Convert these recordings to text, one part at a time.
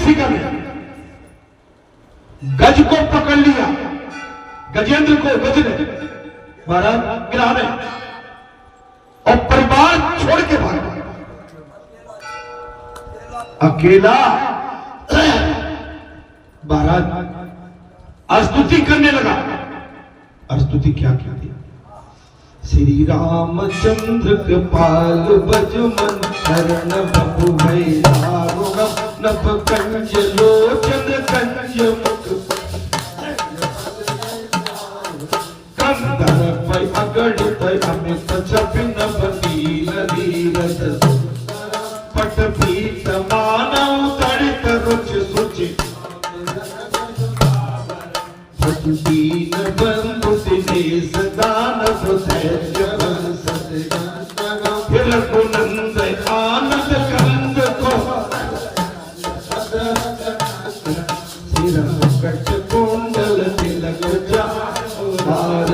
किसी का नहीं। गज को पकड़ लिया, गजेंद्र को गज ने, महाराज गिरा ने, और परिवार छोड़ के भाग गया अकेला। महाराज स्तुति करने लगा। स्तुति क्या क्या थी? श्री रामचंद्र कृपाल बजमन शरण बपु भय दारुणम नभ कंज लोचन कंज मुख कंदर पै अगणित अमित छपिन बदील धीरज पट पीत मानव तड़ित रुच सुचि दीन बंधु दिनेश दानव धैर्य रघुनंद आनंद कंद को सिरकट कुंडल तिलक चार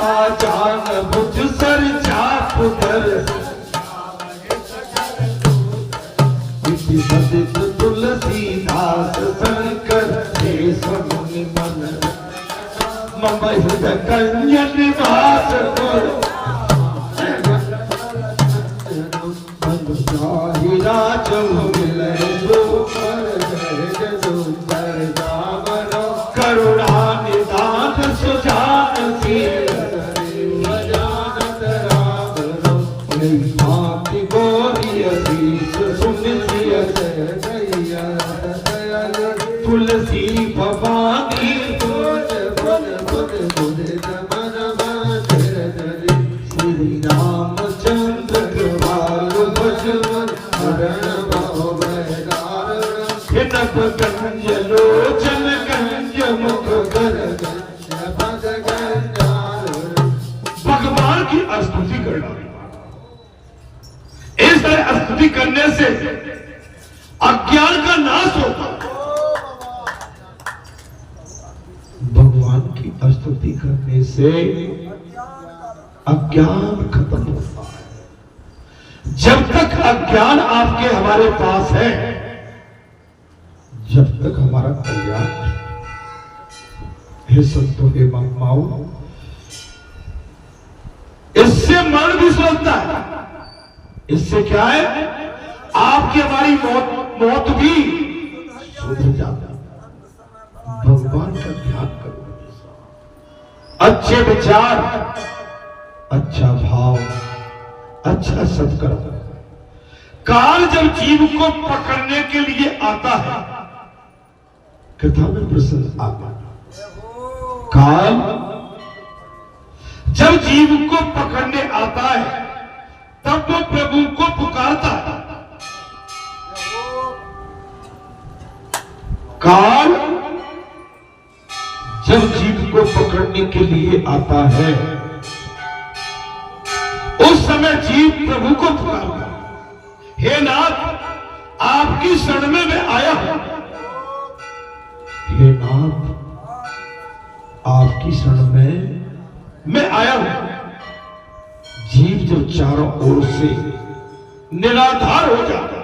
आचान भुज सर चाप धर सदित तुलसीदास शंकर मुनि मन मम हृदय कंज निवास राज करुणा निदान सुजान तुलसी भवानी श्री रामचंद्र कृपाल बजमन कंज लोचन कंज मुख भगवान की स्तुति करना। इस तरह स्तुति करने से अज्ञान का नाश होता। भगवान की स्तुति करने से अज्ञान खत्म होता है। जब तक अज्ञान आपके हमारे पास है, जब तक हमारा कल्याण। हे संतों के महात्माओं, इससे मन भी सोचता है। इससे क्या है? आपकी हमारी मौत भी सुधर जाता है। भगवान का ध्यान करो, अच्छे विचार, अच्छा भाव, अच्छा सत्कर्म। काल जब जीव को पकड़ने के लिए आता है, कथा में प्रसंग आता है, काल जब जीव को पकड़ने आता है तब वो प्रभु को पुकारता है। काल जब जीव को पकड़ने के लिए आता है, उस समय जीव प्रभु को पुकारता है, हे नाथ, आपकी शरण में मैं आया हूं। हे नाथ, आपकी शरण में मैं आया हूं। जीव जब चारों ओर से निराधार हो जाता,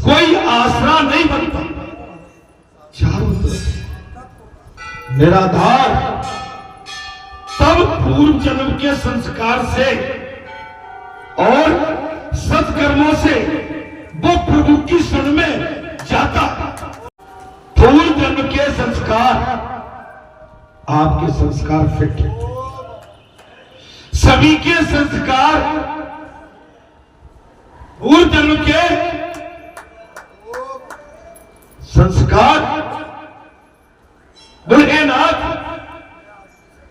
कोई आसरा नहीं बनता, चारों तरफ निराधार, तब पूर्व जन्म के संस्कार से और सत्कर्मों से वो प्रभु की शरण में जाता। पूर्व जन्म के संस्कार, आपके संस्कार फिट है, सभी के संस्कार पूर्व जन्म के संस्कार। बोले नाथ,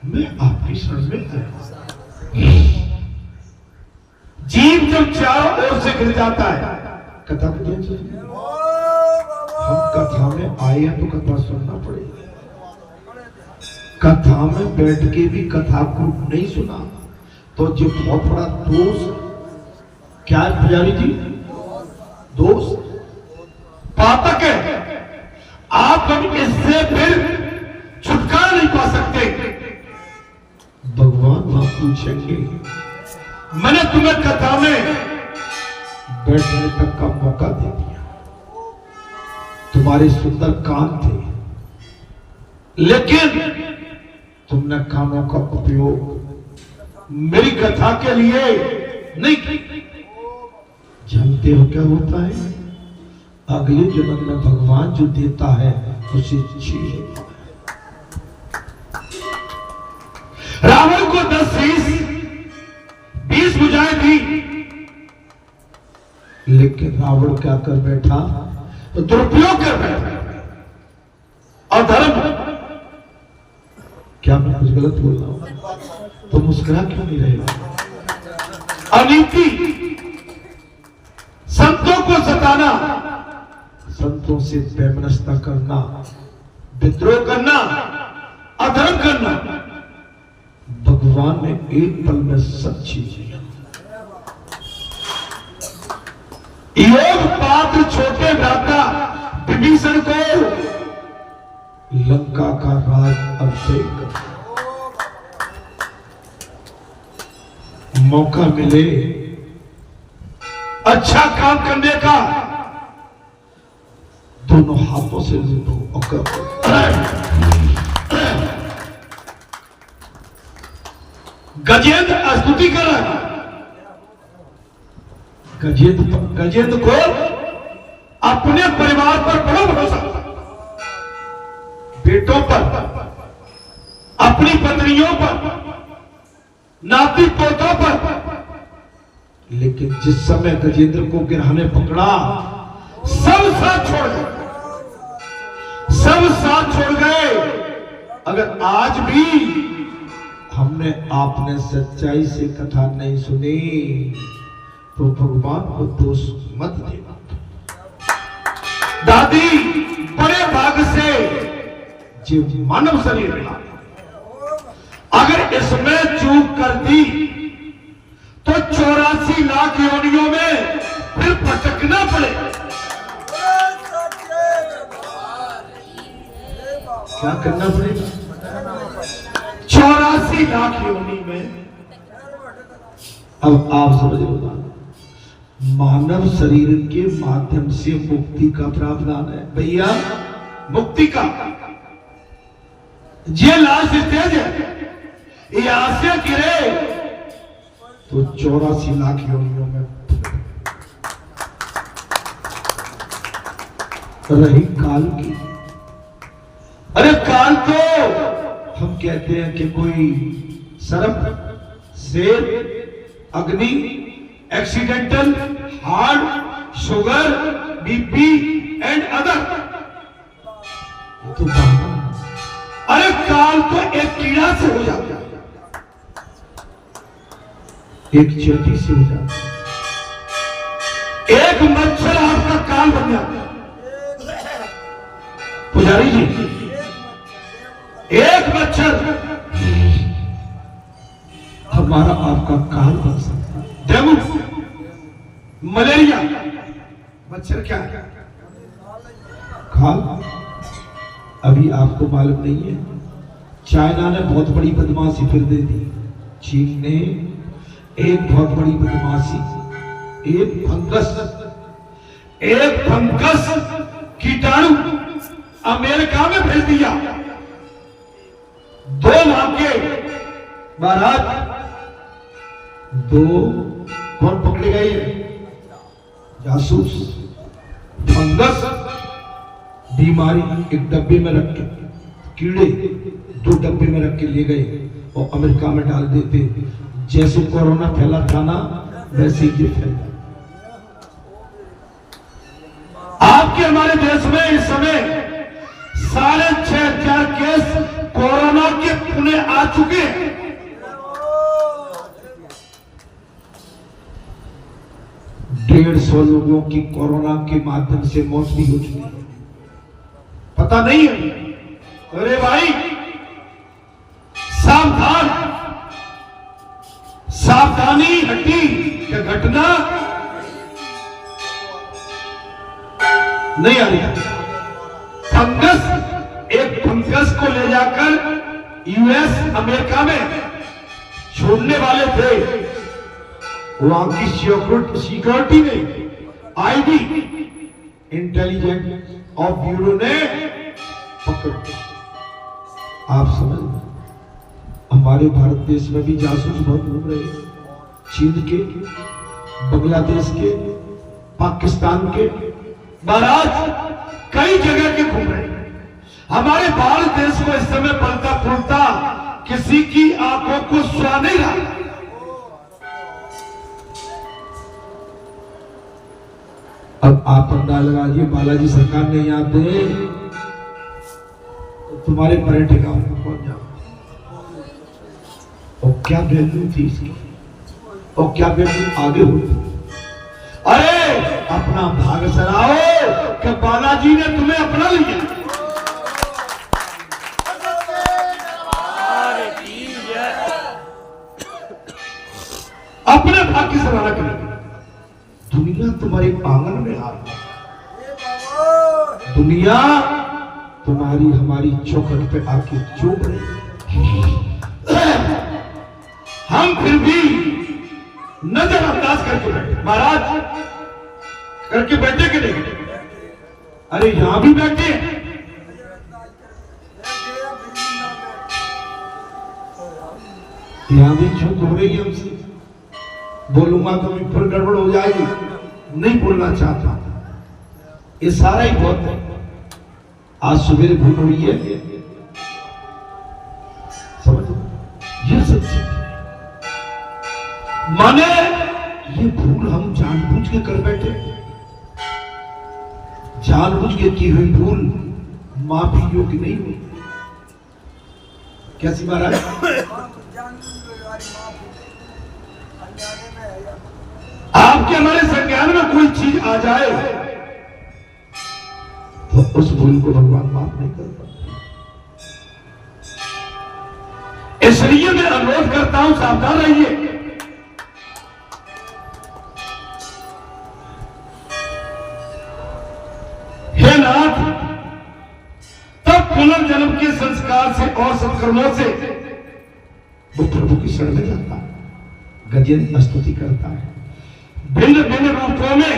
मैं आपकी शरण में आया। जीव जब चारों ओर से गिर जाता है, कथा में हम कथा में आए हैं तो कथा सुनना पड़ेगा। कथा में बैठ के भी कथा को नहीं सुना तो जो बहुत बड़ा दोष। क्या है पुजारी जी? दोष, पातक है। आप हम इससे फिर छुटकारा नहीं पा सकते। भगवान वहां पूछेंगे, मैंने तुम्हें कथा में बैठने तक का मौका दे दिया। तुम्हारे सुंदर कान थे, लेकिन तुमने कानों का उपयोग मेरी कथा के लिए नहीं किया। जानते हो क्या होता है? अगले जन्म में भगवान जो देता है उसे छीन। रावण को 10 20 भुजाएं थी, लेकिन रावण क्या कर बैठा? तो दुरुपयोग कर बैठा। अधर्म। क्या मैं कुछ गलत बोल रहा हूं? तो मुस्कुरा क्यों नहीं रहेगा? अनीति, संतों को सताना, संतों से वैमनस्यता करना, विद्रोह करना, अधर्म करना, भगवान ने एक पल में सब चीज किया। योग पात्र छोटे भ्राता विभीषण को लंका का राज अभिषेक मौका मिले अच्छा काम करने का, दोनों हाथों से गजेंद्र स्तुति कर रहा है। गजेंद्र को अपने परिवार पर बड़ा भरोसा, बेटों पर, अपनी पत्नियों पर, नाती पोतों पर। लेकिन जिस समय गजेंद्र को गिरहा ने पकड़ा, सब साथ छोड़ गए, सब साथ छोड़ गए। अगर आज भी हमने आपने सच्चाई से कथा नहीं सुनी तो भगवान को दोष मत देना। दादी बड़े भाग से जो मानव शरीर मिला, अगर इसमें चूक कर दी तो 84 लाख योनियों में फिर भटकना पड़े। क्या करना पड़ेगा? 84 लाख योनि में। अब आप समझ लो, मानव शरीर के माध्यम से मुक्ति का प्रावधान है भैया, मुक्ति का। ये लास्ट स्टेज है, यहां से गिरे तो 84 लाख योनियों में। रही काल की, अरे काल तो हम कहते हैं कि कोई सर्प, शेर, अग्नि, accidental, heart, sugar, BP and other, तो अरे काल तो एक कीड़ा से हो जाता है, एक चींटी से हो जाता है, एक मच्छर आपका काल बन जाता है। पुजारी जी, एक मच्छर हमारा आपका काल बन सकता है। डेंगू, मलेरिया, मच्छर क्या है? काल। अभी आपको मालूम नहीं है, चाइना ने बहुत बड़ी बदमाशी फिर दे दी। चीन ने एक बहुत बड़ी बदमाशी, एक फंगस कीटाणु अमेरिका में भेज दिया। 2 लाख के महाराज, 2 कौन पकड़े गए? जासूस। फंगस बीमारी एक डब्बे में रख के, कीड़े 2 डब्बे में रख के ले गए और अमेरिका में डाल देते। जैसे कोरोना फैला था ना, वैसे ही फैला। आपके हमारे देश में इस समय 6,500 केस कोरोना के पुणे आ चुके हैं। 150 लोगों की कोरोना के माध्यम से मौत भी हो चुकी है। पता नहीं है। अरे भाई सावधान, सावधानी हटी क्या घटना नहीं आ रही। एक फंगस को ले जाकर यूएस अमेरिका में छोड़ने वाले थे, वहां की सिक्योरिटी ने आईबी इंटेलिजेंस ऑफ ब्यूरो ने पकड़। आप समझ, हमारे भारत देश में भी जासूस बहुत घूम रहे हैं, चीन के, बांग्लादेश के, पाकिस्तान के, महाराज कई जगह के घूम रहे हैं। हमारे भारत देश को इस समय पलता फूलता किसी की आंखों को सुहा नहीं रहा। अब आप अंदाज लगा दिए, बालाजी सरकार ने याद दे तो तुम्हारे पर्यटक गांव में पहुंच जाओ। और क्या वैल्यू थी इसकी, और क्या वैल्यू आगे हुई। अरे अपना भाग सराओ कि बालाजी ने तुम्हें अपना लिया। अपने भाग की सराहना करें। दुनिया तुम्हारे आंगन में आ रही, दुनिया तुम्हारी हमारी चौखट पे आके चुप रही। हम फिर भी नजरअंदाज करके बैठे। महाराज करके बैठे कि नहीं? अरे यहां भी बैठे, यहां भी चूक हो रही है हमसे। बोलूंगा तो भी फिर गड़बड़ हो जाएगी, नहीं बोलना चाहता। ये सारा ही बहुत है। आज सवेरे भूल हुई है, समझ, ये सच्ची माने ये भूल हम जानबूझ के कर बैठे। जानबूझ के की हुई भूल माफी योग्य नहीं हुई। कैसी महाराज? आपके हमारे संज्ञान में कोई चीज आ जाए तो उस भूल को भगवान माफ नहीं कर पाते। इसलिए मैं अनुरोध करता हूं, सावधान रहिए। हे नाथ, तब पुनर्जन्म के संस्कार से और सत्कर्मों से वो प्रभु की शरण में जाता है, गजेंद्र स्तुति करता है। भिन्न भिन्न रूपों में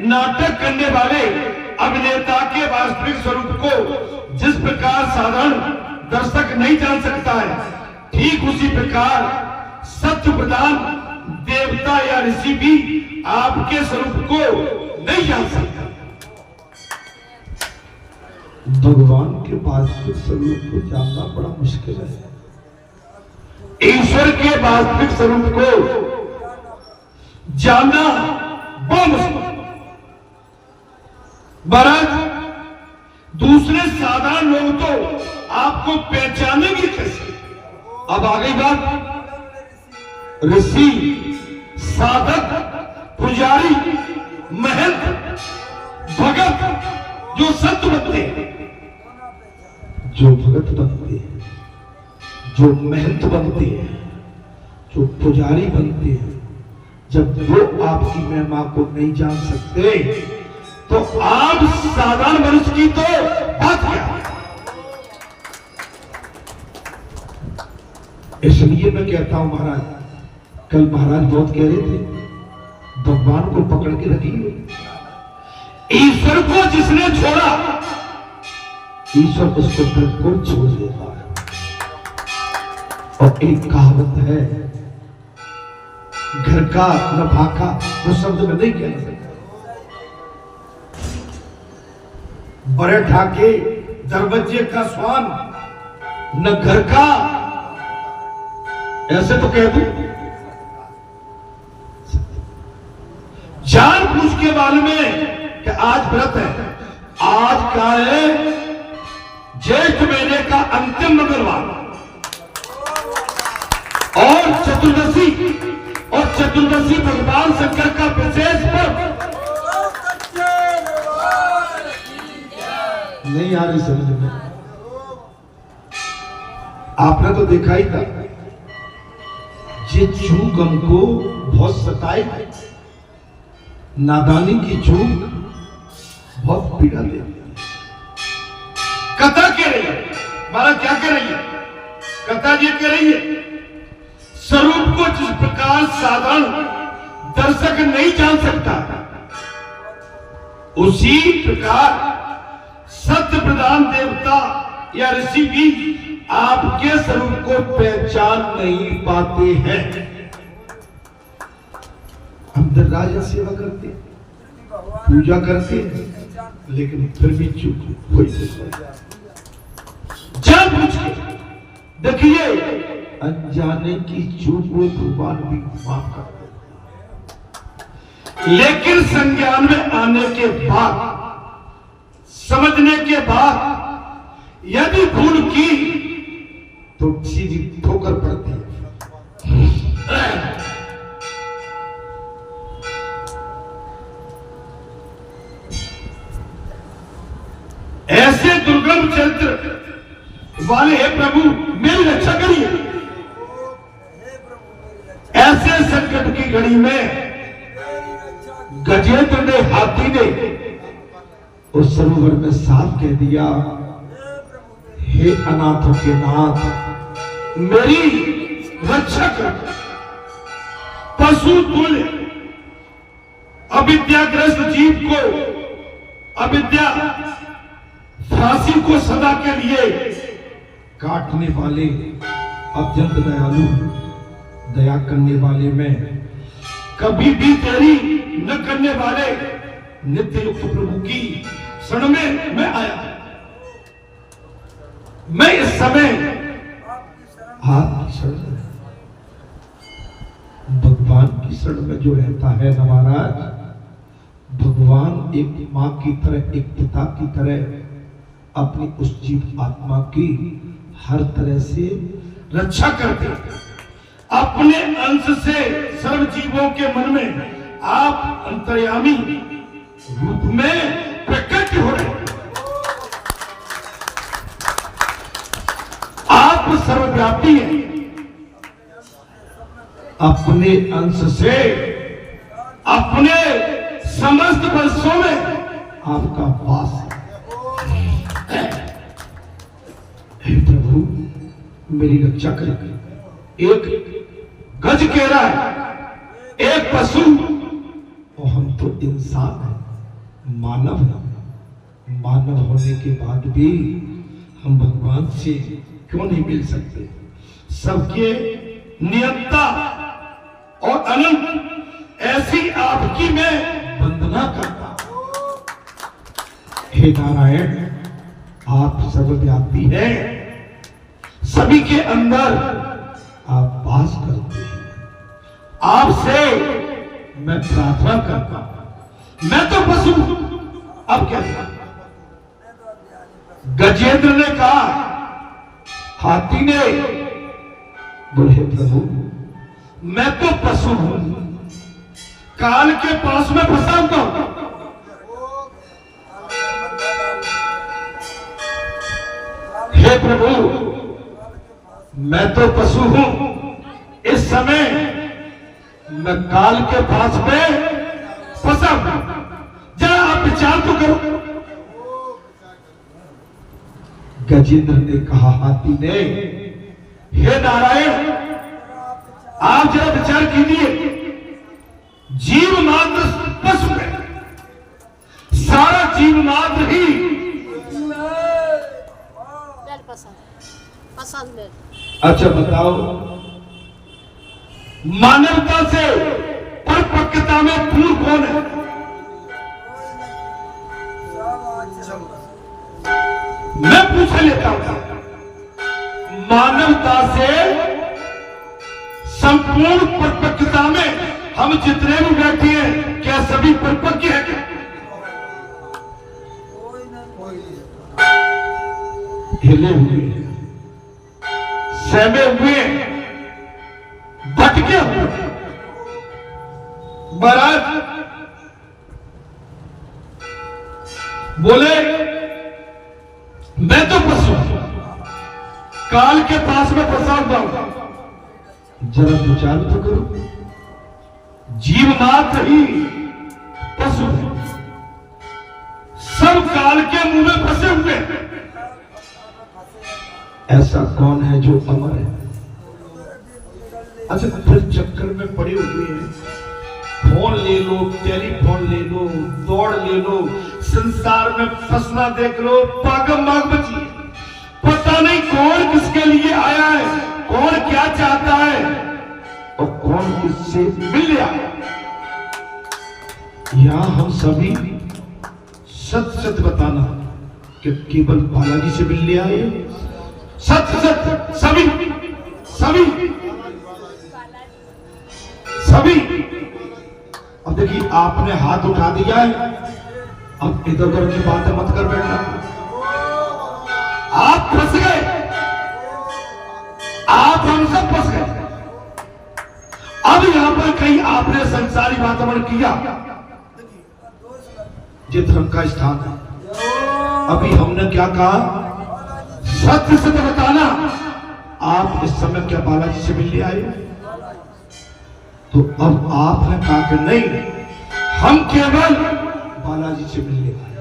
नाटक करने वाले अभिनेता के वास्तविक स्वरूप को जिस प्रकार साधारण दर्शक नहीं जान सकता है, ठीक उसी प्रकार सत्य प्रदान देवता या ऋषि भी आपके स्वरूप को नहीं जान सकता। भगवान के वास्तविक स्वरूप को जानना बड़ा मुश्किल है। ईश्वर के वास्तविक स्वरूप को जानना बहुत मुश्किल। महाराज दूसरे साधारण लोग तो आपको पहचानेंगे कैसे? अब आ गई बात ऋषि, साधक, पुजारी, महंत, भगत, जो संत बनते हैं, जो भगत बनते हैं, जो महंत बनते हैं, जो पुजारी बनते हैं, जब वो आपकी महिमा को नहीं जान सकते तो आप साधारण मनुष्य की तो बात क्या। इसलिए मैं कहता हूं महाराज, कल महाराज बहुत कह रहे थे भगवान को पकड़ के रखिए। ईश्वर को जिसने छोड़ा, ईश्वर उसको बिल्कुल छोड़ देता है। और एक कहावत है, घर का न भाका, वो शब्द में नहीं कहना सकता। बड़े ठाके दरवाजे का स्वान न घर का, ऐसे तो कह दूं। जानबूझ के बारे में कि आज व्रत है, आज क्या है, ज्येष्ठ महीने का अंतिम मंगलवार और चतुर्दशी, और चतुर्दशी भगवान शंकर का विशेष पर्व। नहीं आ रही समझ में? आपने तो देखा ही था, ये चूक हमको बहुत सताई, नादानी की चूक बहुत पीड़ा दे। कथा कह रही है महाराज, क्या कह रही है कथा? ये कह रही है स्वरूप को जिस प्रकार साधारण दर्शक नहीं जान सकता, उसी प्रकार सत्य प्रधान देवता या ऋषि भी आपके स्वरूप को पहचान नहीं पाते हैं। हम दरगाह सेवा करते हैं, पूजा करते हैं, लेकिन फिर भी चूक हो जानबूझ के। देखिए, अनजाने की चूक को भगवान भी माफ करते, लेकिन संज्ञान में आने के बाद, समझने के बाद यदि भूल की तो सीधी ठोकर पड़ती है। ऐसे दुर्गम चरित्र वाले हे प्रभु मेरी रक्षा करिए। ऐसे संकट की घड़ी में गजेंद्र ने, हाथी ने उस सरोवर में साफ कह दिया, हे अनाथों के नाथ मेरी रक्षा कर। पशु तुल्य अविद्याग्रस्त जीव को, अविद्या फांसी को सदा के लिए काटने वाले अत्यंत दयालु, दया करने वाले में, कभी भी देरी न करने वाले नित्य युक्त प्रभु की शरण में मैं आया। मैं इस समय आपकी शरण में, भगवान की शरण में जो रहता है ना महाराज, भगवान एक मां की तरह, एक पिता की तरह अपनी उस जीव आत्मा की हर तरह से रक्षा करते हैं। अपने अंश से सर्व जीवों के मन में आप अंतर्यामी रूप में प्रकट हो रहे हैं। आप सर्वव्यापी हैं। अपने अंश से अपने समस्त वर्षों में आपका वास है। हे प्रभु मेरी रक्षा करें। एक गज कह रहा है, एक पशु, और हम तो इंसान हैं, मानव हैं। मानव होने के बाद भी हम भगवान से क्यों नहीं मिल सकते? सबके नियंता और अनंत ऐसी आपकी मैं वंदना करता। हे नारायण, आप सर्वव्यापी हैं, सभी के अंदर आप वास करते हैं। आपसे मैं प्रार्थना करता हूं। मैं तो पशु, अब क्या? गजेंद्र ने कहा, हाथी ने बोले प्रभु मैं तो पशु हूं, काल के पास में फंसा हूं। हे प्रभु मैं तो पशु हूं, इस समय मैं काल के पास में फंसा हूं। जरा आप विचार तो करो। गजेंद्र ने कहा हाथी ने, हे नारायण आप जरा विचार कीजिए, जीव मात्र पशु है, सारा जीव मात्र ही पसंद है। अच्छा बताओ, मानवता से परिपक्वता में दूर कौन है? मैं पूछ लेता हूं, मानवता से संपूर्ण परिपक्वता में हम जितने भी बैठे हैं, क्या सभी परिपक्व हैं? क्या हिले हुए, सहमे हुए, भटके हुए? महाराज बोले मैं तो पशु, काल के पास में फंसा हुआ हूं। जरा विचार तो करो, जीव मात्र ही पशु, सब काल के मुंह में फंसे हुए। ऐसा कौन है जो अमर है? अच्छा फिर चक्कर में पड़े हुए हैं, फोन फोन ले लो, टेलीफोन ले लो, दौड़ ले लो, संसार में फंसना देख लो, पागम माग बची। पता नहीं कौन किसके लिए आया है, कौन क्या चाहता है और कौन किससे मिल रहा है। यहां हम सभी सच सच बताना कि केवल बालाजी से मिलने आए। सच सच सभी सभी सभी। अब देखिए आपने हाथ उठा दिया है, अब इधर उधर की बातें मत कर बैठना। आप फंस गए, आप हम सब फंस गए। अब यहां पर कहीं आपने संसारी वातावरण किया, ये धर्म का स्थान है। अभी हमने क्या कहा, सत्य से बताना। आप इस समय क्या बालाजी से मिलने आए? तो अब आपने कहा कि नहीं, हम केवल बालाजी से मिलने आए।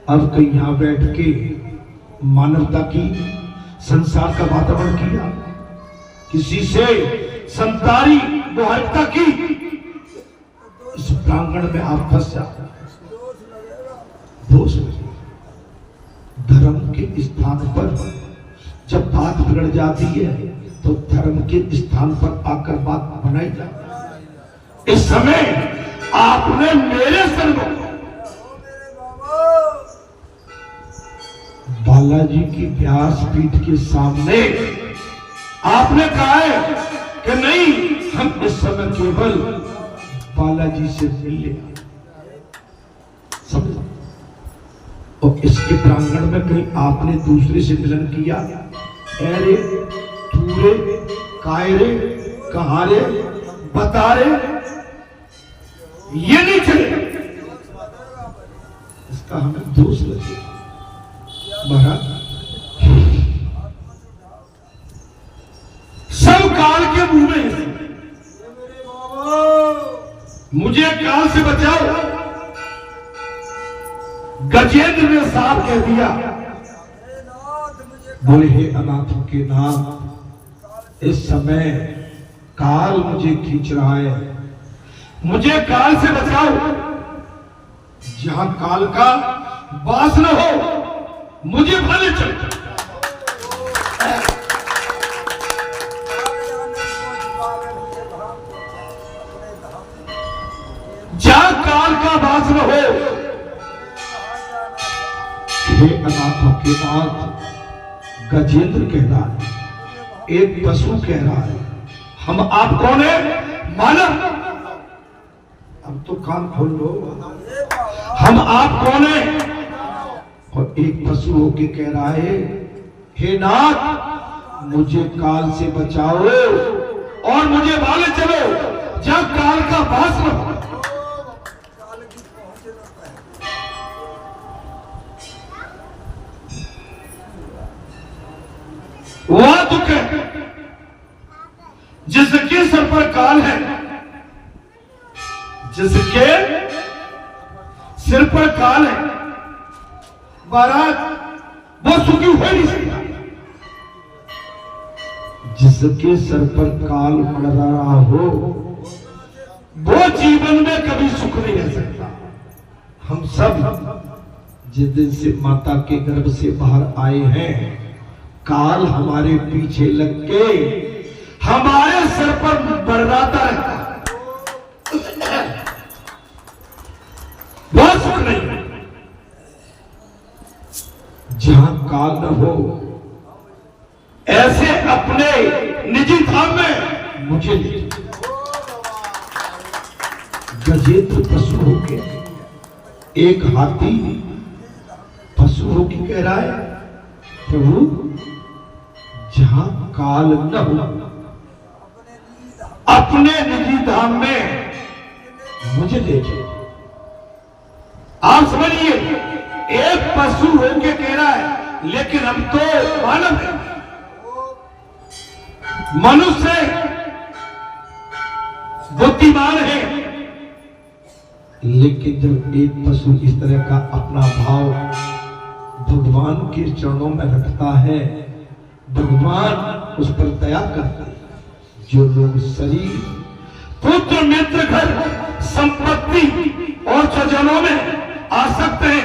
अब कहीं यहां बैठ के मानवता की, संसार का वातावरण किया, किसी से संतारी मुहायता की, इस प्रांगण में आप फंस जाते। दोस्त, धर्म के स्थान पर जब बात बिगड़ जाती है तो धर्म के स्थान पर आकर बात बनाई जाती है। इस समय आपने मेरे संग बालाजी की व्यासपीठ के सामने आपने कहा है कि नहीं, हम इस समय केवल बालाजी से मिले। समझो। और इसके प्रांगण में कहीं आपने दूसरे से मिलन किया, अरे तू रे, काय रे, कहां रे, बता रे, ये नहीं चले। इसका हमें दोष लगे। महाराज, सब काल के मुंह में है। मुझे काल से बचाओ। गजेंद्र ने साफ कह दिया, बोले हे अनाथों के नाथ, इस समय काल मुझे खींच रहा है, मुझे काल से बचाओ। जहां काल का वास न हो, मुझे भले चल। जहां काल का वास न हो, हे अनाथों के नाथ, गजेंद्र कह रहा है, एक पशु कह रहा है, हम आप कौन है? मानव। अब तो कान खोल लो, हम आप कौन है? और एक पशु होके कह रहा है, हे नाथ, मुझे काल से बचाओ और मुझे भाले चलो, जब काल का वास न हो। वह दुख है जिसके सर पर काल है, जिसके सिर पर काल है, महाराज वो सुखी हो नहीं सकता। जिसके सर पर काल पड़ रहा हो, वो जीवन में कभी सुख नहीं रह सकता। हम सब जिस दिन से माता के गर्भ से बाहर आए हैं, काल हमारे पीछे लग के हमारे सर पर बरराता रहता है। बहुत सुख नहीं। जहां काल न हो, ऐसे अपने निजी धाम में मुझे ले। गजेंद्र पशु होके, एक हाथी पशु होके कह रहा है, प्रभु जहां काल न हो, अपने निजी धाम में मुझे ले जाओ। आप समझिए, एक पशु होके कह रहा है, लेकिन हम तो मानव हैं, मनुष्य बुद्धिमान है। लेकिन जब एक पशु इस तरह का अपना भाव भगवान के चरणों में रखता है, भगवान उस पर दया करता है। जो लोग शरीर, पुत्र, मित्र, घर संपत्ति और स्वजनों में आसक्त हैं,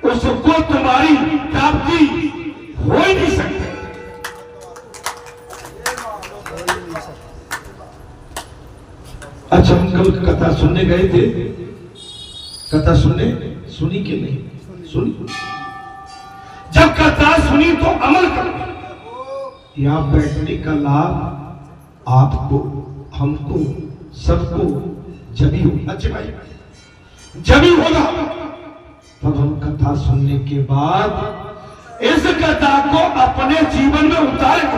उसको तुम्हारी प्राप्ति हो ही नहीं सकती। अच्छा, हम कल कथा सुनने गए थे, कथा सुनने सुनी कि नहीं सुनी? जब कथा सुनी तो अमल करो। यहां बैठने का लाभ आपको, हमको, सबको जभी होगा। अच्छे भाई, जभी होगा तब हम कथा सुनने के बाद इस कथा को अपने जीवन में उतारेंगे।